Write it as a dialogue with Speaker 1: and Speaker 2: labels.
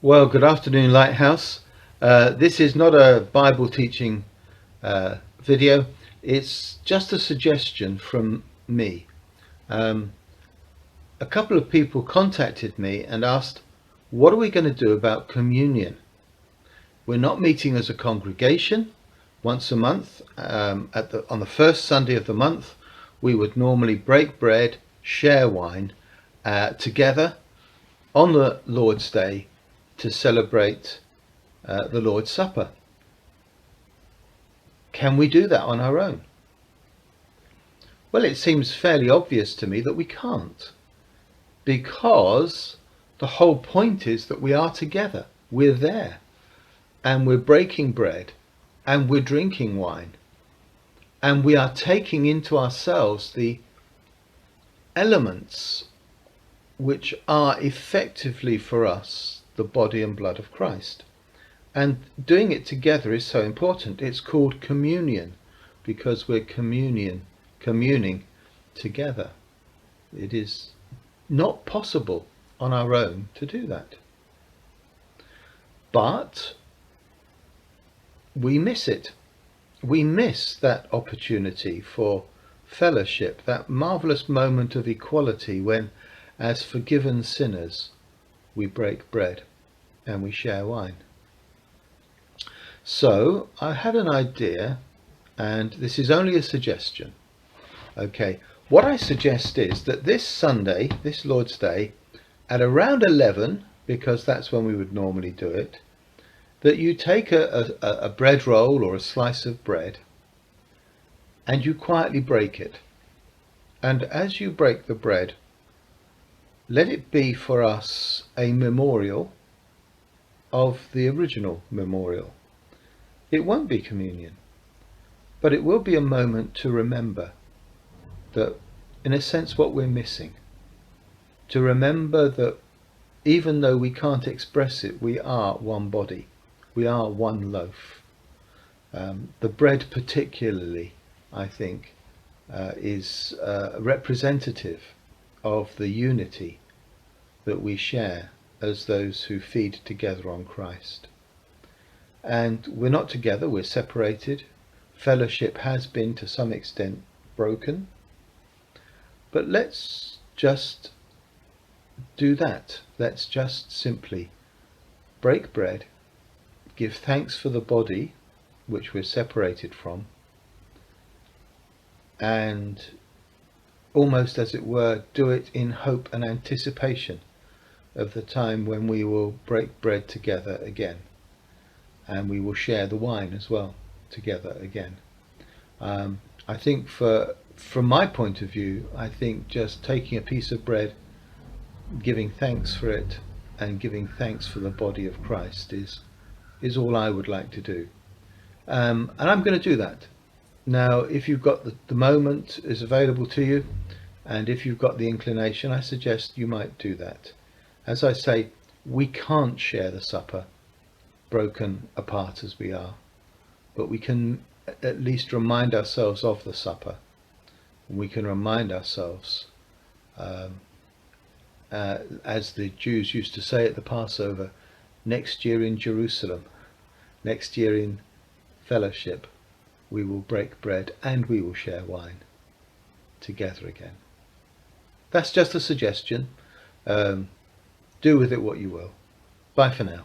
Speaker 1: Well, good afternoon, Lighthouse. This is not a Bible teaching video. It's just a suggestion from me. A couple of people contacted me and asked, what are we going to do about communion? We're not meeting as a congregation once a month. On the first Sunday of the month, we would normally break bread, share wine together on the Lord's Day to celebrate the Lord's Supper. Can we do that on our own? Well, it seems fairly obvious to me that we can't, because the whole point is that we are together, we're there, and we're breaking bread, and we're drinking wine, and we are taking into ourselves the elements which are effectively for us the body and blood of Christ. And doing it together is so important. It's called communion because we're communing together. It is not possible on our own to do that. But we miss it. We miss that opportunity for fellowship, that marvelous moment of equality when, as forgiven sinners, we break bread and we share wine. So I had an idea, and this is only a suggestion. Okay, what I suggest is that this Sunday, this Lord's Day, at around 11, because that's when we would normally do it, that you take a bread roll or a slice of bread and you quietly break it. And as you break the bread, let it be for us a memorial of the original memorial. It won't be communion, but it will be a moment to remember that, in a sense, what we're missing. To remember that even though we can't express it, we are one body. We are one loaf. The bread particularly, I think, is representative of the unity that we share as those who feed together on Christ. And we're not together, we're separated. Fellowship has been to some extent broken. But let's just do that. Let's just simply break bread, give thanks for the body which we're separated from, and almost as it were, do it in hope and anticipation of the time when we will break bread together again, and we will share the wine as well together again. I think from my point of view, I think just taking a piece of bread, giving thanks for it, and giving thanks for the body of Christ is all I would like to do. And I'm going to do that. Now, if you've got the moment is available to you, and if you've got the inclination, I suggest you might do that. As I say, we can't share the supper, broken apart as we are, but we can at least remind ourselves of the supper. We can remind ourselves, as the Jews used to say at the Passover, next year in Jerusalem, next year in fellowship, we will break bread and we will share wine together again. That's just a suggestion. Do with it what you will. Bye for now.